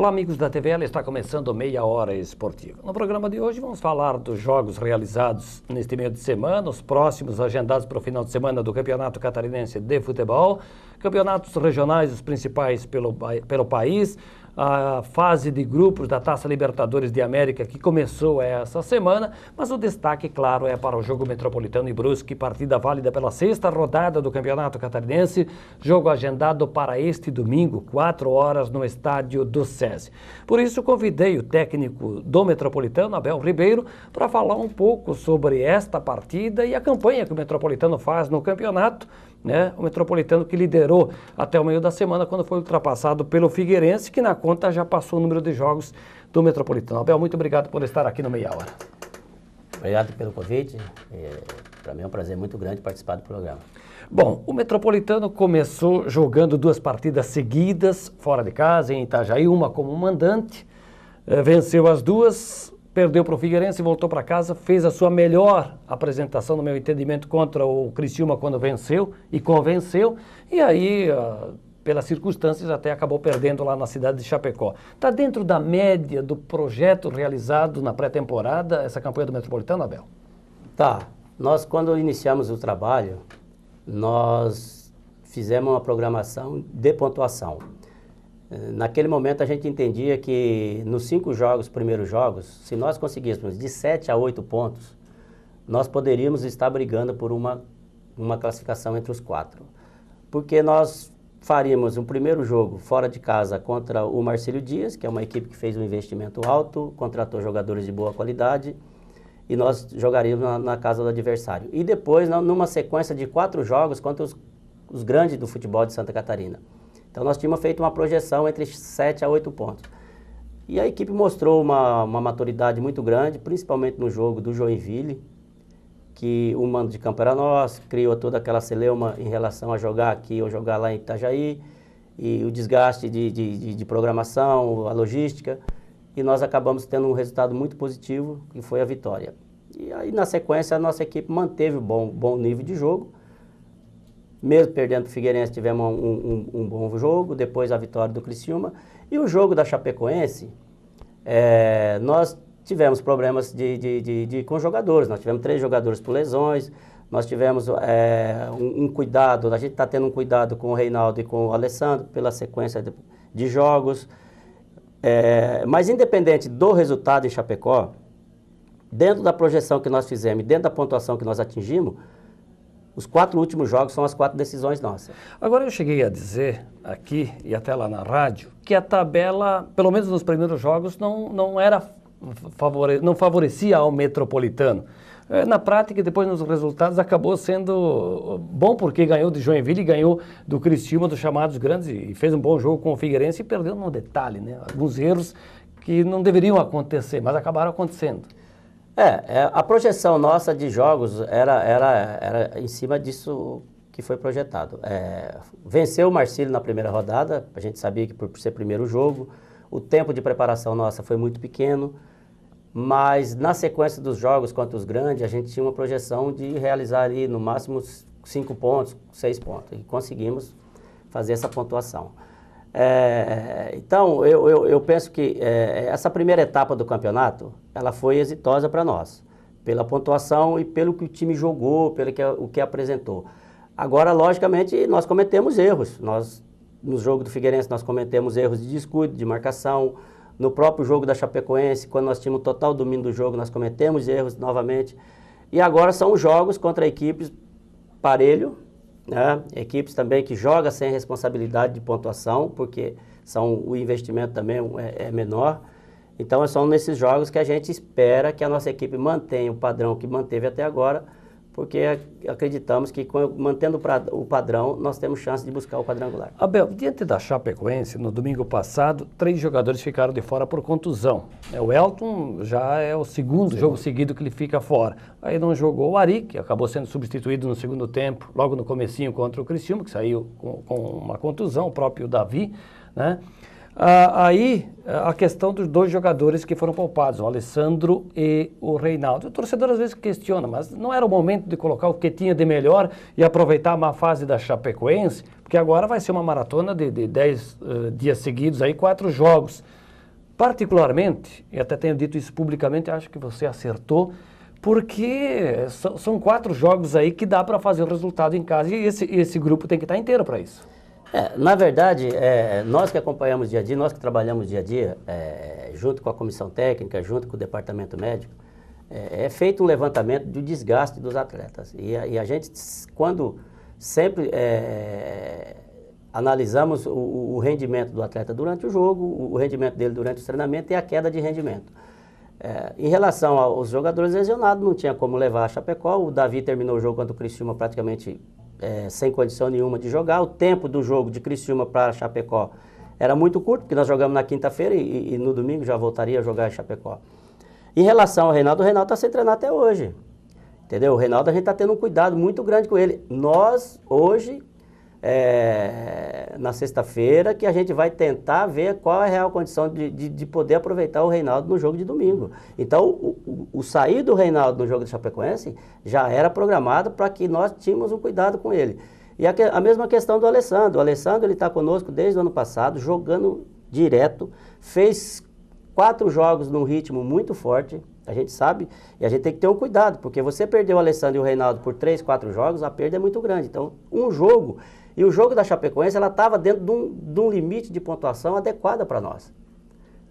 Olá, amigos da TVL, está começando Meia Hora Esportiva. No programa de hoje vamos falar dos jogos realizados neste meio de semana, os próximos agendados para o final de semana do Campeonato Catarinense de Futebol, campeonatos regionais, os principais pelo país, a fase de grupos da Taça Libertadores de América que começou essa semana, mas o destaque, claro, é para o jogo Metropolitano e Brusque, partida válida pela sexta rodada do Campeonato Catarinense, jogo agendado para este domingo, 4 horas, no estádio do SESI. Por isso, convidei o técnico do Metropolitano, Abel Ribeiro, para falar um pouco sobre esta partida e a campanha que o Metropolitano faz no campeonato, né? O Metropolitano que liderou até o meio da semana quando foi ultrapassado pelo Figueirense, que na conta já passou o número de jogos do Metropolitano. Abel, muito obrigado por estar aqui no Meia Hora. Obrigado pelo convite. Para mim é um prazer muito grande participar do programa. Bom, o Metropolitano começou jogando 2 partidas seguidas, fora de casa, em Itajaí, uma como mandante, venceu as 2, perdeu para o Figueirense, voltou para casa, fez a sua melhor apresentação, no meu entendimento, contra o Criciúma quando venceu e convenceu, e aí, pelas circunstâncias, até acabou perdendo lá na cidade de Chapecó. Está dentro da média do projeto realizado na pré-temporada, essa campanha do Metropolitano, Abel? Tá. Nós, quando iniciamos o trabalho, nós fizemos uma programação de pontuação. Naquele momento a gente entendia que nos 5 primeiros jogos, se nós conseguíssemos de 7 a 8 pontos, nós poderíamos estar brigando por uma classificação entre os 4. Porque nós faríamos um primeiro jogo fora de casa contra o Marcílio Dias, que é uma equipe que fez um investimento alto, contratou jogadores de boa qualidade, e nós jogaríamos na casa do adversário. E depois, numa sequência de 4 jogos contra os grandes do futebol de Santa Catarina. Então nós tínhamos feito uma projeção entre 7 a 8 pontos. E a equipe mostrou uma maturidade muito grande, principalmente no jogo do Joinville, que o mando de campo era nosso, criou toda aquela celeuma em relação a jogar aqui ou jogar lá em Itajaí, e o desgaste de programação, a logística, e nós acabamos tendo um resultado muito positivo, que foi a vitória. E aí na sequência a nossa equipe manteve o bom nível de jogo. Mesmo perdendo para o Figueirense, tivemos um bom jogo, depois a vitória do Criciúma. E o jogo da Chapecoense, nós tivemos problemas com jogadores. Nós tivemos 3 jogadores por lesões, nós tivemos um cuidado, a gente está tendo um cuidado com o Reinaldo e com o Alessandro pela sequência de jogos. Mas independente do resultado em Chapecó, dentro da projeção que nós fizemos, dentro da pontuação que nós atingimos, os 4 últimos jogos são as 4 decisões nossas. Agora eu cheguei a dizer aqui e até lá na rádio que a tabela, pelo menos nos primeiros jogos, não favorecia ao Metropolitano. Na prática, depois nos resultados, acabou sendo bom porque ganhou de Joinville e ganhou do Criciúma, dos chamados grandes, e fez um bom jogo com o Figueirense e perdeu no detalhe, né? Alguns erros que não deveriam acontecer, mas acabaram acontecendo. A projeção nossa de jogos era em cima disso que foi projetado. Venceu o Marcílio na primeira rodada, a gente sabia que por ser primeiro jogo, o tempo de preparação nossa foi muito pequeno, mas na sequência dos jogos contra os grandes, a gente tinha uma projeção de realizar ali no máximo 5 pontos, 6 pontos, e conseguimos fazer essa pontuação. Então, eu penso que essa primeira etapa do campeonato, ela foi exitosa para nós, pela pontuação e pelo que o time jogou, o que apresentou. Agora, logicamente, nós cometemos erros. No jogo do Figueirense, nós cometemos erros de descuido, de marcação. No próprio jogo da Chapecoense, quando nós tínhamos total domínio do jogo, nós cometemos erros novamente. E agora são jogos contra equipes parelho, né? Equipes também que jogam sem responsabilidade de pontuação, porque o investimento também é menor. Então são nesses jogos que a gente espera que a nossa equipe mantenha o padrão que manteve até agora, porque acreditamos que mantendo o padrão, nós temos chance de buscar o quadrangular. Abel, diante da Chapecoense, no domingo passado, 3 jogadores ficaram de fora por contusão. O Elton já é o segundo jogo seguido que ele fica fora. Aí não jogou o Ari, que acabou sendo substituído no segundo tempo, logo no comecinho contra o Criciúma, que saiu com uma contusão, o próprio Davi, né? Aí a questão dos 2 jogadores que foram poupados, o Alessandro e o Reinaldo. O torcedor às vezes questiona, mas não era o momento de colocar o que tinha de melhor e aproveitar a má fase da Chapecoense? Porque agora vai ser uma maratona de 10 dias seguidos, aí 4 jogos. particularmente, e até tenho dito isso publicamente, acho que você acertou, porque são 4 jogos aí que dá para fazer o resultado em casa e esse grupo tem que estar inteiro para isso. Na verdade, nós que acompanhamos dia a dia, nós que trabalhamos dia a dia, junto com a comissão técnica, junto com o departamento médico, é feito um levantamento do desgaste dos atletas. E a gente, quando sempre analisamos o rendimento do atleta durante o jogo, o rendimento dele durante o treinamento e a queda de rendimento. Em relação aos jogadores lesionados, não tinha como levar a Chapecó. O Davi terminou o jogo contra o Criciúma praticamente sem condição nenhuma de jogar. O tempo do jogo de Criciúma para Chapecó era muito curto, porque nós jogamos na quinta-feira e no domingo já voltaria a jogar em Chapecó. Em relação ao Reinaldo, o Reinaldo está sem treinar até hoje. Entendeu? O Reinaldo, a gente está tendo um cuidado muito grande com ele. Nós, hoje, na sexta-feira, que a gente vai tentar ver qual é a real condição de poder aproveitar o Reinaldo no jogo de domingo. Então, o sair do Reinaldo no jogo do Chapecoense já era programado para que nós tínhamos um cuidado com ele. E a mesma questão do Alessandro. O Alessandro, ele está conosco desde o ano passado, jogando direto, fez 4 jogos num ritmo muito forte, a gente sabe, e a gente tem que ter um cuidado, porque você perdeu o Alessandro e o Reinaldo por 3, 4 jogos, a perda é muito grande. Então, um jogo, e o jogo da Chapecoense, ela estava dentro de um limite de pontuação adequada para nós.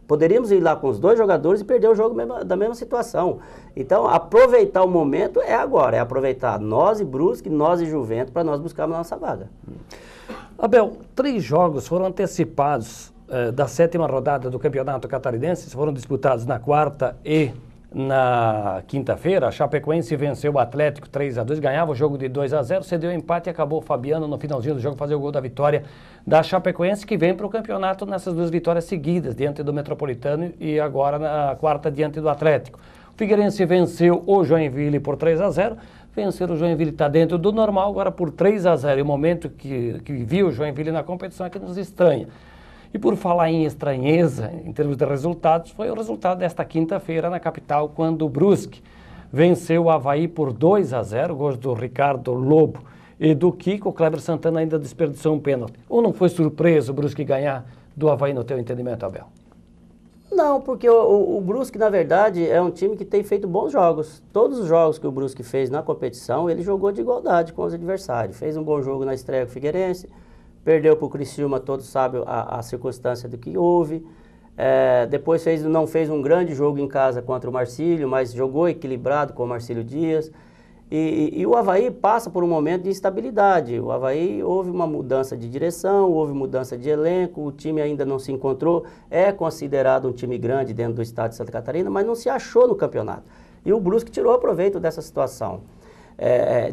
Poderíamos ir lá com os 2 jogadores e perder o jogo da mesma situação. Então, aproveitar o momento é agora, é aproveitar nós e Brusque, nós e Juventus, para nós buscarmos a nossa vaga. Abel, 3 jogos foram antecipados da 7ª rodada do Campeonato Catarinense, foram disputados na quarta e na quinta-feira. A Chapecoense venceu o Atlético 3-2, ganhava o jogo de 2-0, cedeu empate e acabou o Fabiano no finalzinho do jogo fazer o gol da vitória da Chapecoense, que vem para o campeonato nessas 2 vitórias seguidas, diante do Metropolitano e agora na quarta diante do Atlético. O Figueirense venceu o Joinville por 3-0, vencer o Joinville está dentro do normal, agora por 3-0, e o momento que viu o Joinville na competição é que nos estranha. E por falar em estranheza, em termos de resultados, foi o resultado desta quinta-feira na capital, quando o Brusque venceu o Avaí por 2-0, gols do Ricardo Lobo e do Kiko. O Kleber Santana ainda desperdiçou um pênalti. Ou não foi surpresa o Brusque ganhar do Avaí, no teu entendimento, Abel? Não, porque o Brusque, na verdade, é um time que tem feito bons jogos. Todos os jogos que o Brusque fez na competição, ele jogou de igualdade com os adversários. Fez um bom jogo na estreia com o Figueirense, perdeu para o Criciúma, todos sabem a circunstância do que houve. Depois não fez um grande jogo em casa contra o Marcílio, mas jogou equilibrado com o Marcílio Dias. E o Avaí passa por um momento de instabilidade. O Avaí houve uma mudança de direção, houve mudança de elenco, o time ainda não se encontrou. É considerado um time grande dentro do estado de Santa Catarina, mas não se achou no campeonato. E o Brusque tirou proveito dessa situação.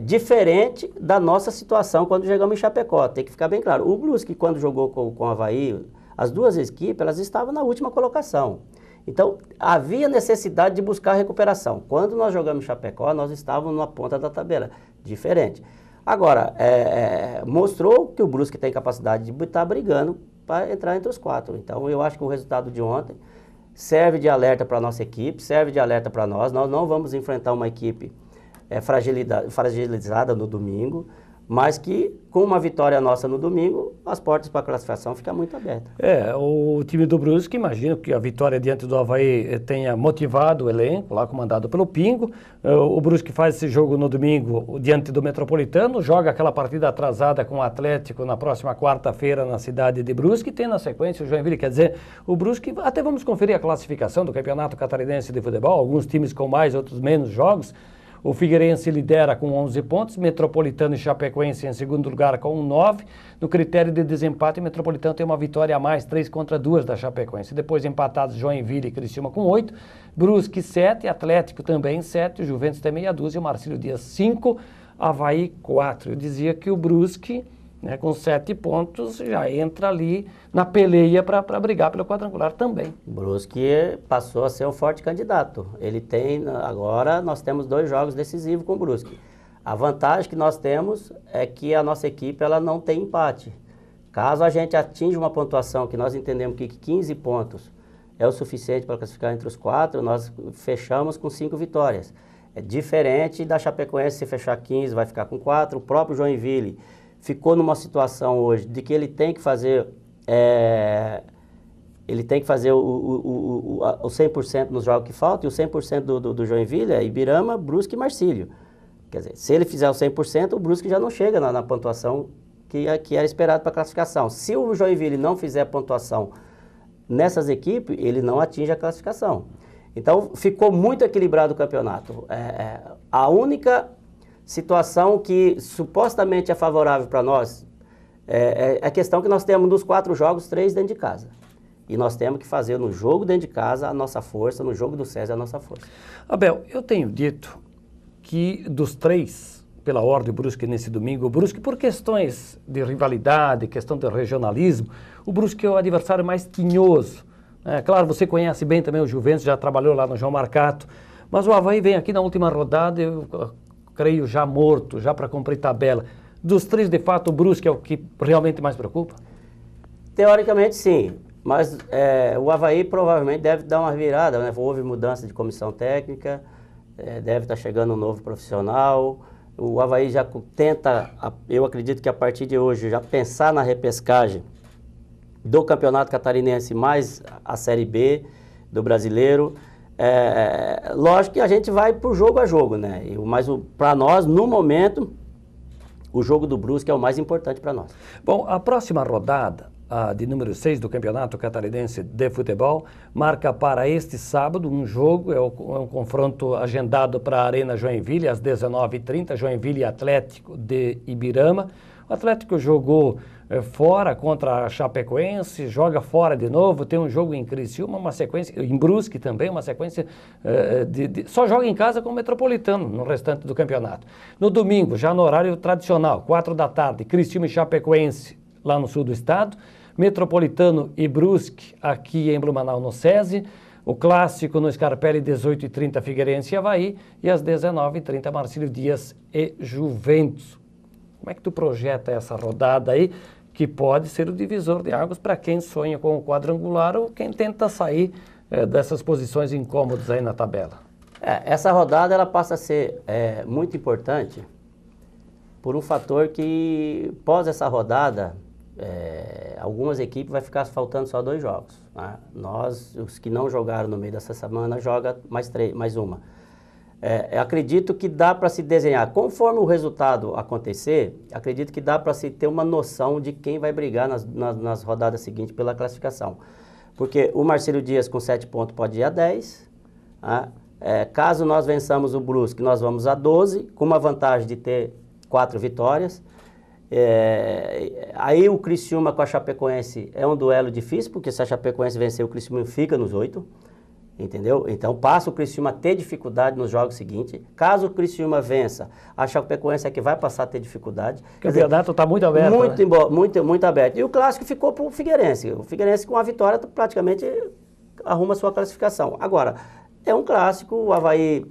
Diferente da nossa situação quando chegamos em Chapecó, tem que ficar bem claro. O Brusque, quando jogou com o Avaí, as 2 equipes, elas estavam na última colocação. Então, havia necessidade de buscar recuperação. Quando nós jogamos em Chapecó, nós estávamos na ponta da tabela, diferente. Agora, mostrou que o Brusque tem capacidade de estar brigando para entrar entre os 4. Então, eu acho que o resultado de ontem serve de alerta para a nossa equipe, serve de alerta para nós. Nós não vamos enfrentar uma equipe fragilizada no domingo, mas que com uma vitória nossa no domingo, as portas para a classificação ficam muito abertas. O time do Brusque, imagino que a vitória diante do Avaí tenha motivado o elenco, lá comandado pelo Pingo. O Brusque faz esse jogo no domingo diante do Metropolitano, joga aquela partida atrasada com o Atlético na próxima quarta-feira na cidade de Brusque, e tem na sequência o Joinville. Quer dizer, o Brusque, até vamos conferir a classificação do Campeonato Catarinense de Futebol, alguns times com mais, outros menos jogos. O Figueirense lidera com 11 pontos, Metropolitano e Chapecoense em segundo lugar com 9. No critério de desempate, o Metropolitano tem uma vitória a mais, 3-2 da Chapecoense. Depois empatados Joinville e Criciúma com 8, Brusque 7, Atlético também 7, o Juventus tem meia dúzia, o Marcílio Dias 5, Avaí 4. Eu dizia que o Brusque, com 7 pontos, já entra ali na peleia para brigar pelo quadrangular também. O Brusque passou a ser um forte candidato. Agora nós temos 2 jogos decisivos com o Brusque. A vantagem que nós temos é que a nossa equipe ela não tem empate. Caso a gente atinja uma pontuação que nós entendemos que 15 pontos é o suficiente para classificar entre os 4, nós fechamos com 5 vitórias. É diferente da Chapecoense, se fechar 15 vai ficar com 4, o próprio Joinville ficou numa situação hoje de que ele tem que fazer ele tem que fazer o 100% nos jogos que faltam, e o 100% do Joinville é Ibirama, Brusque e Marcílio. Quer dizer, se ele fizer o 100%, o Brusque já não chega na pontuação que era esperado para a classificação. Se o Joinville não fizer a pontuação nessas equipes, ele não atinge a classificação. Então, ficou muito equilibrado o campeonato. A única situação que supostamente é favorável para nós é a questão que nós temos dos 4 jogos, 3 dentro de casa. E nós temos que fazer no jogo dentro de casa a nossa força, no jogo do SESI a nossa força. Abel, eu tenho dito que dos 3, pela ordem, o Brusque nesse domingo, o Brusque, por questões de rivalidade, questão de regionalismo, o Brusque é o adversário mais tinhoso. Claro, você conhece bem também o Juventus, já trabalhou lá no João Marcato, mas o Avaí vem aqui na última rodada, eu creio já morto, já para cumprir tabela. Dos 3, de fato, o Brusque é o que realmente mais preocupa? Teoricamente, sim. Mas o Avaí provavelmente deve dar uma virada, né? Houve mudança de comissão técnica, deve estar chegando um novo profissional. O Avaí já tenta, eu acredito que a partir de hoje, já pensar na repescagem do Campeonato Catarinense mais a Série B do Brasileiro. Lógico que a gente vai por jogo a jogo, né? Mas para nós, no momento, o jogo do Brusque é o mais importante para nós. Bom, a próxima rodada, a de número 6 do Campeonato Catarinense de Futebol, marca para este sábado um jogo, é um confronto agendado para a Arena Joinville, às 19h30, Joinville Atlético de Ibirama. O Atlético jogou fora contra a Chapecoense, joga fora de novo, tem um jogo em Criciúma, uma sequência, em Brusque também, uma sequência só joga em casa com o Metropolitano no restante do campeonato. No domingo, já no horário tradicional, 4 da tarde, Criciúma e Chapecoense, lá no sul do estado, Metropolitano e Brusque, aqui em Blumenau, no SESI, o Clássico no Scarpelli, 18h30, Figueirense e Avaí, e às 19h30, Marcílio Dias e Juventus. Como é que tu projeta essa rodada aí, que pode ser o divisor de águas para quem sonha com o quadrangular ou quem tenta sair dessas posições incômodas aí na tabela? Essa rodada ela passa a ser muito importante por um fator que, pós essa rodada, algumas equipes vai ficar faltando só 2 jogos. Né? Nós, os que não jogaram no meio dessa semana, joga mais uma. Acredito que dá para se desenhar, conforme o resultado acontecer, acredito que dá para se ter uma noção de quem vai brigar nas rodadas seguintes pela classificação. Porque o Marcílio Dias com 7 pontos pode ir a 10, né? Caso nós vençamos o Brusque, nós vamos a 12, com uma vantagem de ter 4 vitórias. Aí o Criciúma com a Chapecoense é um duelo difícil, porque se a Chapecoense vencer, o Criciúma fica nos 8. Entendeu? Então passa o Criciúma a ter dificuldade nos jogos seguintes. Caso o Criciúma vença, a Chapecoense é que vai passar a ter dificuldade. O campeonato está muito aberto. Muito aberto. E o Clássico ficou para o Figueirense. O Figueirense com a vitória praticamente arruma a sua classificação. Agora, é um clássico, o Avaí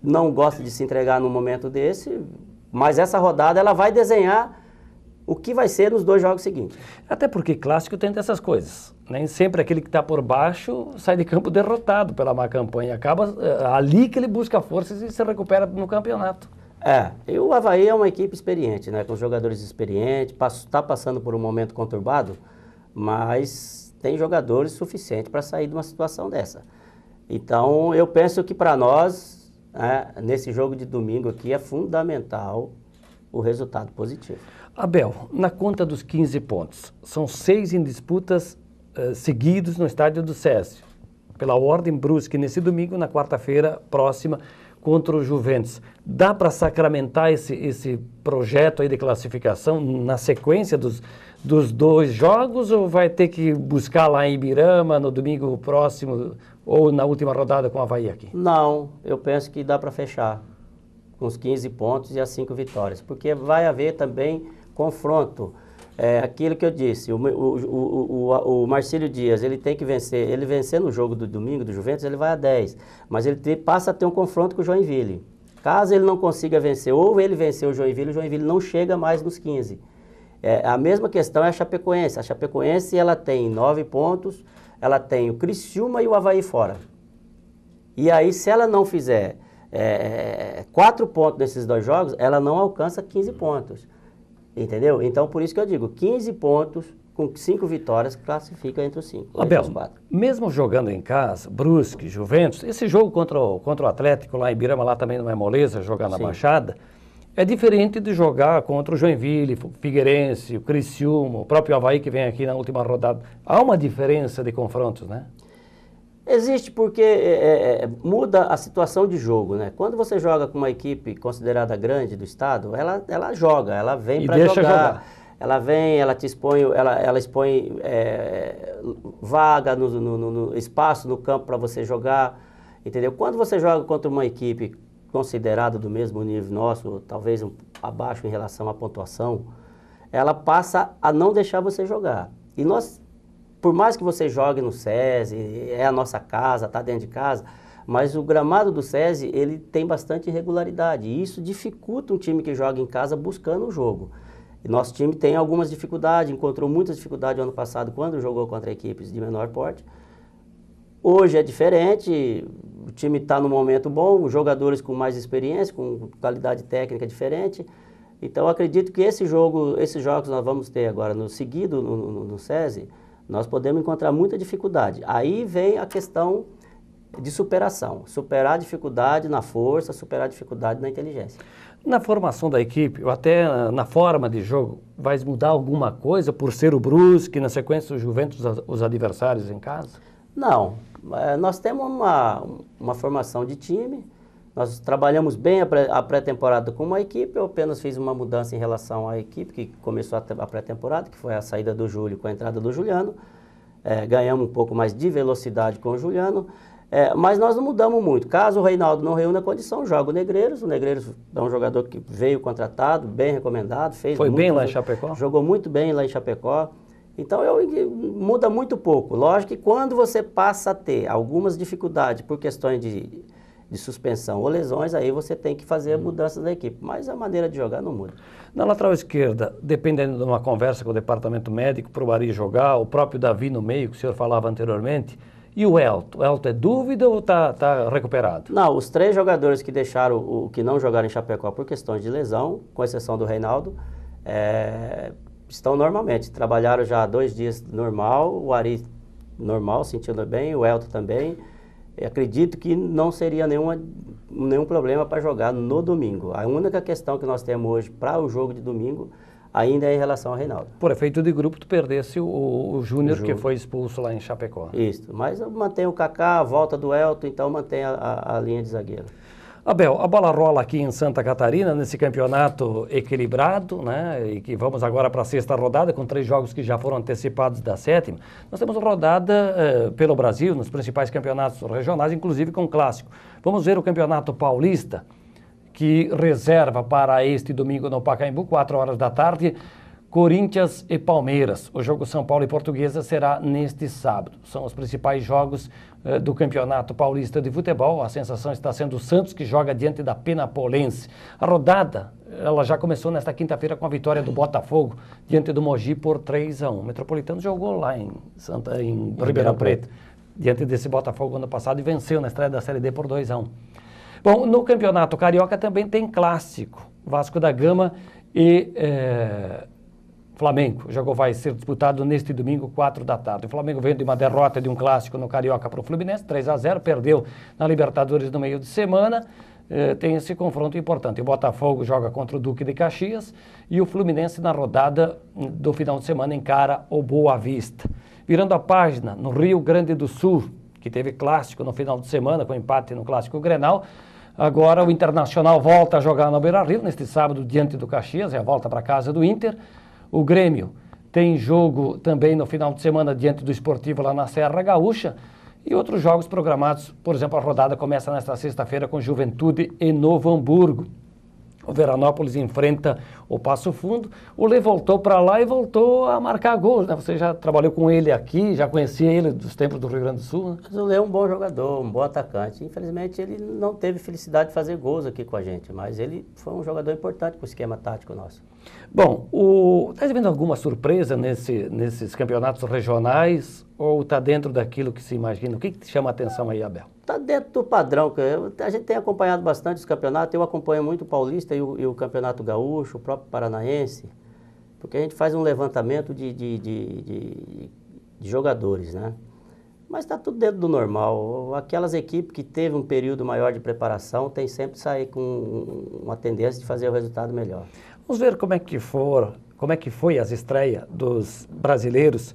não gosta de se entregar num momento desse, mas essa rodada ela vai desenhar o que vai ser nos 2 jogos seguintes. Até porque clássico tem dessas coisas. Nem sempre aquele que está por baixo sai de campo derrotado pela má campanha. Acaba ali que ele busca forças e se recupera no campeonato. E o Avaí é uma equipe experiente, né? Com jogadores experientes, está passando por um momento conturbado, mas tem jogadores suficientes para sair de uma situação dessa. Então, eu penso que para nós, nesse jogo de domingo aqui, é fundamental o resultado positivo. Abel, na conta dos 15 pontos, são 6 em disputas seguidos no estádio do SESI. Pela ordem, Brusque nesse domingo, na quarta-feira próxima, contra o Juventus. Dá para sacramentar esse projeto aí de classificação na sequência dos 2 jogos ou vai ter que buscar lá em Ibirama no domingo próximo ou na última rodada com o Avaí aqui? Não, eu penso que dá para fechar com os 15 pontos e as 5 vitórias, porque vai haver também confronto. Aquilo que eu disse, o Marcílio Dias, ele tem que vencer, ele vencer no jogo do domingo do Juventus, ele vai a 10, mas ele passa a ter um confronto com o Joinville. Caso ele não consiga vencer, ou ele vencer o Joinville não chega mais nos 15. A mesma questão é a Chapecoense. A Chapecoense ela tem 9 pontos, ela tem o Criciúma e o Avaí fora. E aí, se ela não fizer 4 pontos nesses 2 jogos, ela não alcança 15 pontos. Entendeu? Então, por isso que eu digo, 15 pontos com 5 vitórias, classifica entre os 5. Abel, mesmo jogando em casa, Brusque, Juventus, esse jogo contra o Atlético lá em Ibirama, lá também não é moleza, jogar na Baixada, é diferente de jogar contra o Joinville, o Figueirense, o Criciúma, o próprio Avaí que vem aqui na última rodada. Há uma diferença de confrontos, né? Existe porque muda a situação de jogo, né? Quando você joga com uma equipe considerada grande do estado, ela joga, ela vem para jogar. Ela vem, ela te expõe, ela expõe vaga no espaço no campo para você jogar, entendeu? Quando você joga contra uma equipe considerada do mesmo nível nosso, talvez abaixo em relação à pontuação, ela passa a não deixar você jogar. E nós, por mais que você jogue no SESI, é a nossa casa, está dentro de casa, mas o gramado do SESI, ele tem bastante irregularidade, e isso dificulta um time que joga em casa buscando o jogo. E nosso time tem algumas dificuldades, encontrou muitas dificuldades ano passado quando jogou contra equipes de menor porte. Hoje é diferente, o time está num momento bom, jogadores com mais experiência, com qualidade técnica diferente. Então acredito que esses jogos nós vamos ter agora no seguido no SESI, nós podemos encontrar muita dificuldade. Aí vem a questão de superação, superar a dificuldade na força, superar a dificuldade na inteligência. Na formação da equipe, ou até na forma de jogo, vai mudar alguma coisa por ser o Brusque, na sequência o Juventus, os adversários em casa? Não, nós temos uma formação de time, nós trabalhamos bem a pré-temporada com uma equipe, eu apenas fiz uma mudança em relação à equipe que começou a pré-temporada, que foi a saída do Júlio com a entrada do Juliano, ganhamos um pouco mais de velocidade com o Juliano, mas nós não mudamos muito. Caso o Reinaldo não reúna a condição, joga o Negreiros é um jogador que veio contratado, bem recomendado, foi bem lá em Chapecó? Jogou muito bem lá em Chapecó. Então, muda muito pouco. Lógico que quando você passa a ter algumas dificuldades por questões de suspensão ou lesões, aí você tem que fazer mudanças da equipe. Mas a maneira de jogar não muda. Na lateral esquerda, dependendo de uma conversa com o departamento médico, provaria jogar, o próprio Davi no meio, que o senhor falava anteriormente. E o Elton? O Elton é dúvida ou está recuperado? Não, os 3 jogadores que deixaram, que não jogaram em Chapecó por questões de lesão, com exceção do Reinaldo, estão normalmente. Trabalharam já 2 dias normal, o Ari normal, sentindo bem, o Elton também. Eu acredito que não seria nenhum problema para jogar no domingo. A única questão que nós temos hoje para o jogo de domingo ainda é em relação ao Reinaldo. Por efeito de grupo, tu perdesse o Júnior, que foi expulso lá em Chapecó. Isso, mas eu mantenho o Kaká, a volta do Elton, então mantenho a linha de zagueiro. Abel, a bola rola aqui em Santa Catarina, nesse campeonato equilibrado, né? E que vamos agora para a 6ª rodada, com 3 jogos que já foram antecipados da 7ª. Nós temos rodada pelo Brasil, nos principais campeonatos regionais, inclusive com clássico. Vamos ver o Campeonato Paulista, que reserva para este domingo no Pacaembu, 4 horas da tarde, Corinthians e Palmeiras. O jogo São Paulo e Portuguesa será neste sábado. São os principais jogos do Campeonato Paulista de Futebol. A sensação está sendo o Santos, que joga diante da Penapolense. A rodada, ela já começou nesta quinta-feira com a vitória do Botafogo, diante do Mogi por 3-1. O Metropolitano jogou lá em Ribeirão Preto, diante desse Botafogo ano passado, e venceu na estreia da Série D por 2-1. Bom, no Campeonato Carioca também tem clássico. Vasco da Gama e Flamengo. O jogo vai ser disputado neste domingo, 4 da tarde. O Flamengo vem de uma derrota de um clássico no Carioca para o Fluminense, 3-0, perdeu na Libertadores no meio de semana. Tem esse confronto importante. O Botafogo joga contra o Duque de Caxias e o Fluminense na rodada do final de semana encara o Boa Vista. Virando a página, no Rio Grande do Sul, que teve clássico no final de semana, com empate no Clássico Grenal, agora o Internacional volta a jogar no Beira-Rio, neste sábado, diante do Caxias, é a volta para casa do Inter. O Grêmio tem jogo também no final de semana diante do Esportivo lá na Serra Gaúcha. E outros jogos programados, por exemplo, a rodada começa nesta sexta-feira com Juventude e Novo Hamburgo. O Veranópolis enfrenta o Passo Fundo. O Lê voltou para lá e voltou a marcar gols, né? Você já trabalhou com ele aqui, já conhecia ele dos tempos do Rio Grande do Sul, né? Mas o Lê é um bom jogador, um bom atacante. Infelizmente, ele não teve felicidade de fazer gols aqui com a gente, mas ele foi um jogador importante para o esquema tático nosso. Bom, está vendo alguma surpresa nesses campeonatos regionais ou está dentro daquilo que se imagina? O que te chama a atenção aí, Abel? Está dentro do padrão. A gente tem acompanhado bastante os campeonatos. Eu acompanho muito o Paulista e o Campeonato Gaúcho, o próprio Paranaense. porque a gente faz um levantamento de jogadores, né? Mas está tudo dentro do normal. Aquelas equipes que teve um período maior de preparação tem sempre sair com uma tendência de fazer o resultado melhor. Vamos ver como é que foi as estreias dos brasileiros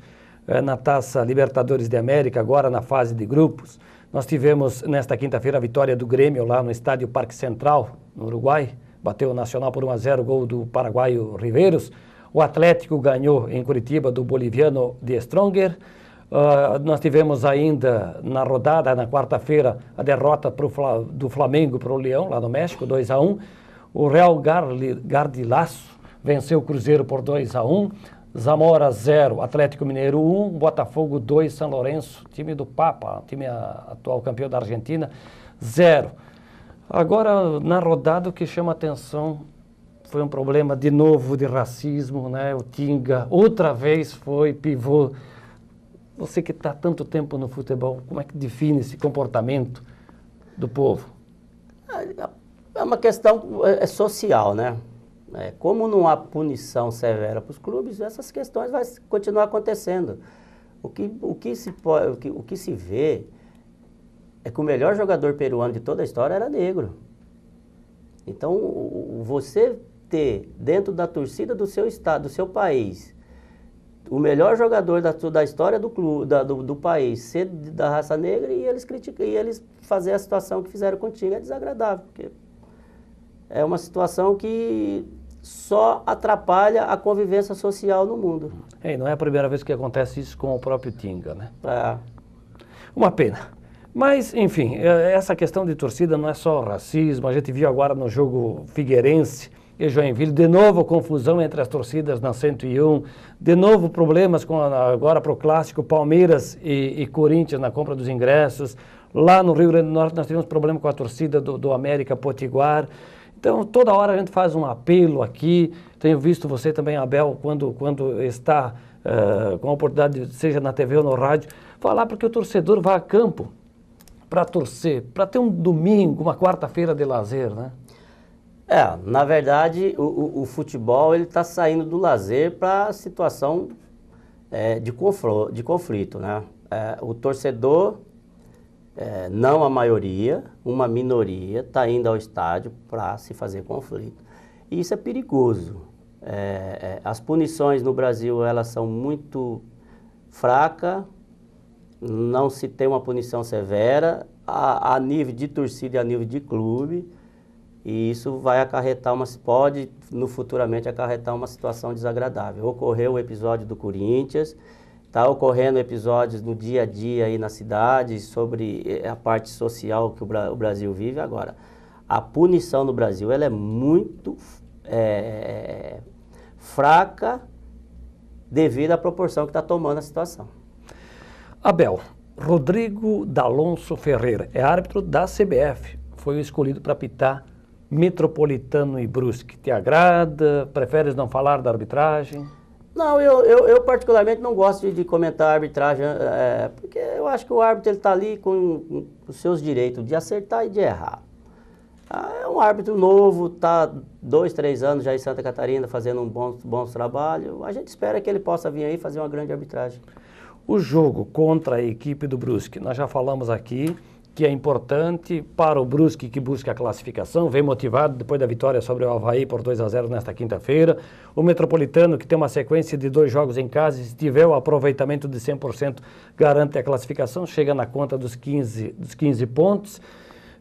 na Taça Libertadores de América, agora na fase de grupos. Nós tivemos nesta quinta-feira a vitória do Grêmio lá no estádio Parque Central, no Uruguai. Bateu o Nacional por 1-0, gol do paraguaio Riveiros. O Atlético ganhou em Curitiba do boliviano de Stronger. Nós tivemos ainda na rodada, na quarta-feira, a derrota do Flamengo para o Leão, lá no México, 2-1. O Real Gardilasso venceu o Cruzeiro por 2-1. Zamora 0, Atlético Mineiro 1, Botafogo 2, São Lourenço, time do Papa, time atual campeão da Argentina, 0. Agora, na rodada, o que chama atenção foi um problema de novo de racismo, né? O Tinga outra vez foi pivô. Você que está há tanto tempo no futebol, como é que define esse comportamento do povo? É uma questão social, né? Como não há punição severa para os clubes, essas questões vão continuar acontecendo. O que se vê é que o melhor jogador peruano de toda a história era negro. Então, você ter dentro da torcida do seu estado, do seu país, o melhor jogador da história do clube, do país ser da raça negra e eles criticam, e eles fazer a situação que fizeram contigo é desagradável, porque é uma situação que só atrapalha a convivência social no mundo. E não é a primeira vez que acontece isso com o próprio Tinga, né? Uma pena. Mas, enfim, essa questão de torcida não é só racismo. A gente viu agora no jogo Figueirense e Joinville, de novo confusão entre as torcidas na 101, de novo problemas agora para o clássico Palmeiras e Corinthians na compra dos ingressos. Lá no Rio Grande do Norte nós tivemos problema com a torcida do América Potiguar. Então, toda hora a gente faz um apelo aqui. Tenho visto você também, Abel, quando está com a oportunidade, seja na TV ou no rádio, falar para que o torcedor vá a campo para torcer, para ter um domingo, uma quarta-feira de lazer, né? Na verdade, o futebol está saindo do lazer para a situação de conflito, né? O torcedor, não a maioria, uma minoria, está indo ao estádio para se fazer conflito. E isso é perigoso. As punições no Brasil, elas são muito fracas, não se tem uma punição severa a nível de torcida e a nível de clube. E isso vai acarretar pode futuramente acarretar uma situação desagradável. Ocorreu o episódio do Corinthians, está ocorrendo episódios no dia a dia aí na cidade sobre a parte social que o Brasil vive agora. A punição no Brasil ela é muito fraca devido à proporção que está tomando a situação. Abel, Rodrigo D'Alonso Ferreira é árbitro da CBF, foi o escolhido para apitar Metropolitano e Brusque. Te agrada? Preferes não falar da arbitragem? Não, eu particularmente não gosto de comentar a arbitragem, porque eu acho que o árbitro está ali com os seus direitos de acertar e de errar. É um árbitro novo, está 2, 3 anos já em Santa Catarina fazendo um bons trabalho. A gente espera que ele possa vir aí e fazer uma grande arbitragem. O jogo contra a equipe do Brusque, nós já falamos aqui que é importante para o Brusque que busca a classificação, vem motivado depois da vitória sobre o Avaí por 2-0 nesta quinta-feira. O Metropolitano, que tem uma sequência de 2 jogos em casa, se tiver o aproveitamento de 100%, garante a classificação, chega na conta dos 15 pontos.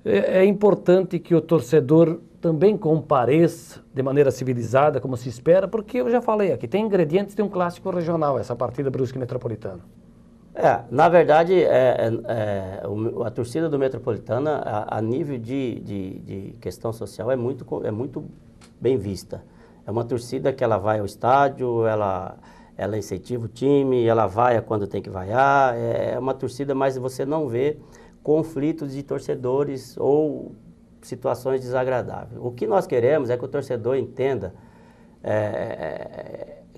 É importante que o torcedor também compareça de maneira civilizada, como se espera, porque eu já falei aqui, tem ingredientes de um clássico regional, essa partida Brusque Metropolitano. Na verdade, a torcida do Metropolitano, a nível de questão social, é muito bem vista. É uma torcida que ela vai ao estádio, ela incentiva o time, ela vai quando tem que vaiar. É uma torcida, mas você não vê conflitos de torcedores ou situações desagradáveis. O que nós queremos é que o torcedor entenda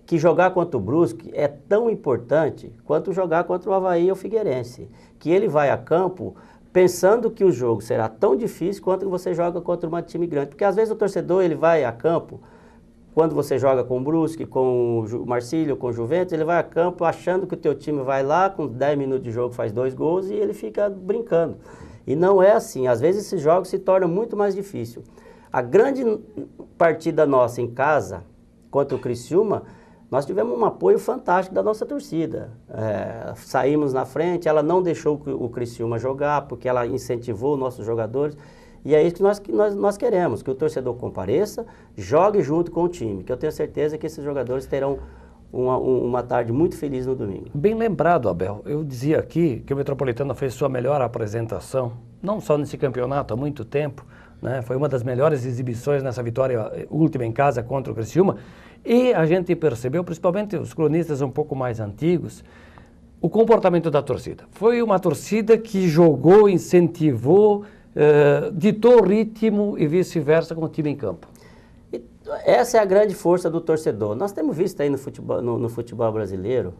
que jogar contra o Brusque é tão importante quanto jogar contra o Avaí ou o Figueirense. Que ele vai a campo pensando que o jogo será tão difícil quanto você joga contra um time grande. Porque às vezes o torcedor ele vai a campo quando você joga com o Brusque, com o Marcílio, com o Juventus, ele vai a campo achando que o teu time vai lá, com 10 minutos de jogo faz 2 gols e ele fica brincando. E não é assim, às vezes esses jogos se tornam muito mais difíceis. A grande partida nossa em casa, contra o Criciúma, nós tivemos um apoio fantástico da nossa torcida. Saímos na frente, ela não deixou o Criciúma jogar, porque ela incentivou os nossos jogadores. E é isso que nós queremos, que o torcedor compareça, jogue junto com o time, que eu tenho certeza que esses jogadores terão uma tarde muito feliz no domingo. Bem lembrado, Abel. Eu dizia aqui que o Metropolitano fez sua melhor apresentação, não só nesse campeonato há muito tempo, né? Foi uma das melhores exibições nessa vitória última em casa contra o Criciúma. E a gente percebeu, principalmente os cronistas um pouco mais antigos, o comportamento da torcida. Foi uma torcida que jogou, incentivou, ditou o ritmo e vice-versa com o time em campo. Essa é a grande força do torcedor. Nós temos visto aí no futebol brasileiro,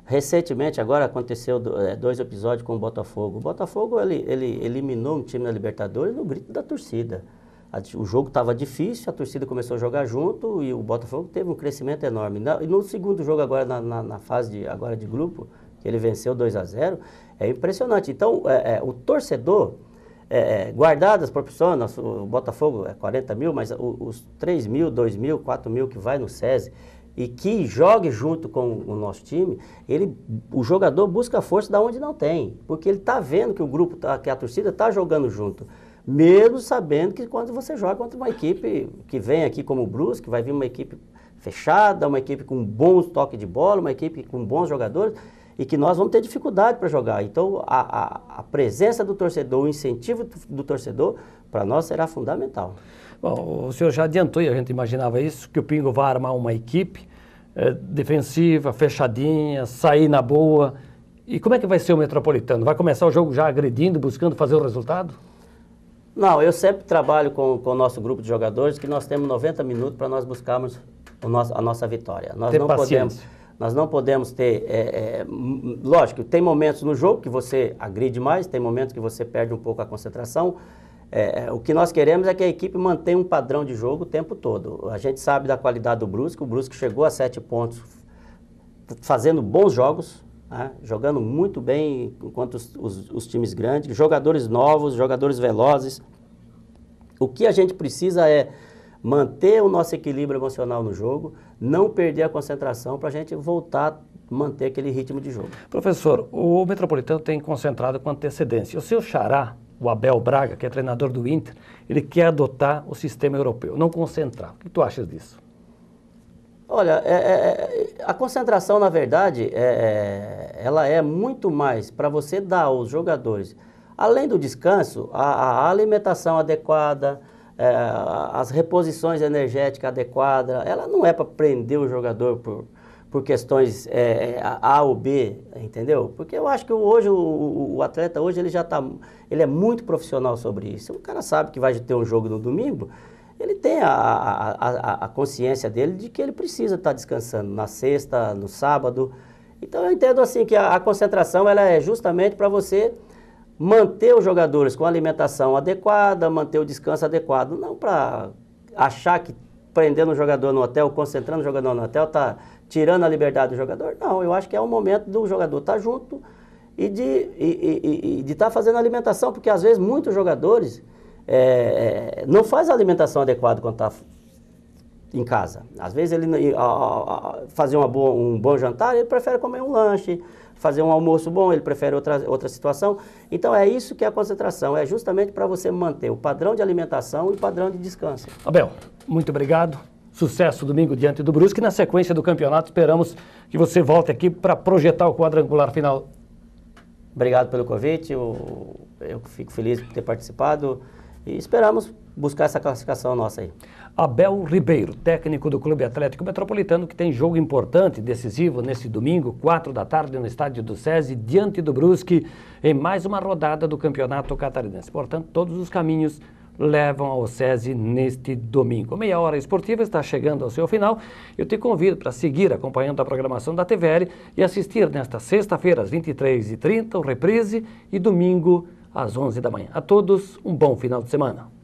recentemente, agora aconteceu 2 episódios com o Botafogo. O Botafogo ele eliminou um time na Libertadores no grito da torcida. O jogo estava difícil, a torcida começou a jogar junto e o Botafogo teve um crescimento enorme. E no segundo jogo agora, na fase de grupo, que ele venceu 2-0, é impressionante. Então, o torcedor, guardadas as proporções, o Botafogo é 40 mil, mas os 3 mil, 2 mil, 4 mil que vai no SESI e que jogue junto com o nosso time, o jogador busca força da onde não tem, porque ele está vendo que o grupo, que a torcida está jogando junto, mesmo sabendo que quando você joga contra uma equipe que vem aqui como o Brusque, vai vir uma equipe fechada, uma equipe com bons toques de bola, uma equipe com bons jogadores, e que nós vamos ter dificuldade para jogar. Então, a presença do torcedor, o incentivo do torcedor, para nós será fundamental. Bom, o senhor já adiantou, e a gente imaginava isso, que o Pingo vai armar uma equipe defensiva, fechadinha, sair na boa. E como é que vai ser o Metropolitano? Vai começar o jogo já agredindo, buscando fazer o resultado? Não, eu sempre trabalho com o nosso grupo de jogadores, que nós temos 90 minutos para nós buscarmos a nossa vitória. Nós não podemos ter, lógico, tem momentos no jogo que você agride mais, tem momentos que você perde um pouco a concentração. O que nós queremos é que a equipe mantenha um padrão de jogo o tempo todo. A gente sabe da qualidade do Brusque, o Brusque chegou a 7 pontos fazendo bons jogos, né? Jogando muito bem enquanto os times grandes, jogadores novos, jogadores velozes. O que a gente precisa é manter o nosso equilíbrio emocional no jogo, não perder a concentração para a gente voltar a manter aquele ritmo de jogo. Professor, o Metropolitano tem concentrado com antecedência. O seu xará, o Abel Braga, que é treinador do Inter, ele quer adotar o sistema europeu, não concentrar. O que tu achas disso? Olha, a concentração, na verdade, ela é muito mais para você dar aos jogadores, além do descanso, a alimentação adequada, as reposições energéticas adequadas. Ela não é para prender o jogador por questões A ou B, entendeu? Porque eu acho que hoje o atleta hoje ele é muito profissional sobre isso. O cara sabe que vai ter um jogo no domingo, ele tem a consciência dele de que ele precisa estar descansando na sexta, no sábado. Então eu entendo assim que a concentração ela é justamente para você manter os jogadores com a alimentação adequada, manter o descanso adequado, não para achar que prendendo o jogador no hotel, concentrando o jogador no hotel, está tirando a liberdade do jogador. Não, eu acho que é o momento do jogador estar junto e de estar fazendo a alimentação, porque às vezes muitos jogadores não fazem a alimentação adequada quando está em casa. Às vezes ele fazer um bom jantar, ele prefere comer um lanche, fazer um almoço bom, ele prefere outra situação. Então é isso que é a concentração, é justamente para você manter o padrão de alimentação e o padrão de descanso. Abel, muito obrigado. Sucesso domingo diante do Brusque. Na sequência do campeonato, esperamos que você volte aqui para projetar o quadrangular final. Obrigado pelo convite, eu fico feliz por ter participado e esperamos buscar essa classificação nossa aí. Abel Ribeiro, técnico do Clube Atlético Metropolitano, que tem jogo importante, decisivo, nesse domingo, 4 da tarde, no estádio do SESI, diante do Brusque, em mais uma rodada do Campeonato Catarinense. Portanto, todos os caminhos levam ao SESI neste domingo. Meia hora esportiva está chegando ao seu final. Eu te convido para seguir acompanhando a programação da TVL e assistir nesta sexta-feira, às 23h30, o Reprise, e domingo, às 11 da manhã. A todos, um bom final de semana.